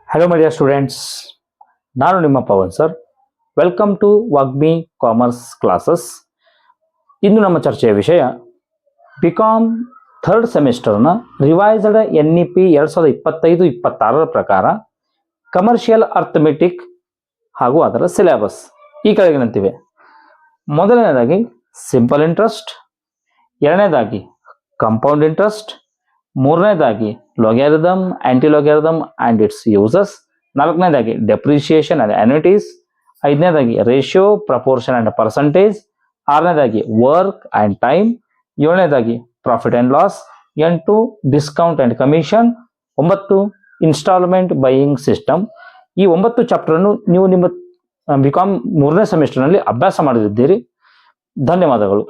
Hello my dear students, ನಾನು ನಿಮ್ಮ Pavan sir. Welcome to Vagmi commerce classes. ಇಂದು ನಮ್ಮ ಚರ್ಚೆಯ ವಿಷಯ ಬಿಕಾಮ್ ಥರ್ಡ್ ಸೆಮಿಸ್ಟರ್ನ ರಿವೈಸ್ಡ್ NEP 2025-26 ಪ್ರಕಾರ ಕಮರ್ಷಿಯಲ್ ಅರ್ಥಮೆಟಿಕ್ ಹಾಗೂ ಅದರ ಸಿಲೆಬಸ್ ಈ ಕೆಳಗಿನಂತಿವೆ. ಮೊದಲನೇದಾಗಿ ಸಿಂಪಲ್ ಇಂಟ್ರೆಸ್ಟ್, ಎರಡನೇದಾಗಿ ಕಂಪೌಂಡ್ ಇಂಟ್ರೆಸ್ಟ್, ಮೂರನೇದಾಗಿ logarithm, anti logarithm and its uses, ನಾಲ್ಕನೇದಾಗಿ ಡೆಪ್ರಿಷಿಯೇಷನ್ ಆ್ಯಂಡ್ ಅನ್ಯುಟೀಸ್, ಐದನೇದಾಗಿ ರೇಷಿಯೋ, ಪ್ರಪೋರ್ಷನ್ ಆ್ಯಂಡ್ ಪರ್ಸಂಟೇಜ್, ಆರನೇದಾಗಿ ವರ್ಕ್ ಆ್ಯಂಡ್ ಟೈಮ್, ಏಳನೇದಾಗಿ profit and loss, 8 discount and commission, 9 instalment buying system. ಈ 9 ಚಾಪ್ಟರನ್ನು ನೀವು ನಿಮ್ಮ ಬಿಕಾಮ್ 3ನೇ ಸೆಮಿಸ್ಟರ್ನಲ್ಲಿ ಅಭ್ಯಾಸ ಮಾಡಲಿದ್ದೀರಿ. ಧನ್ಯವಾದಗಳು.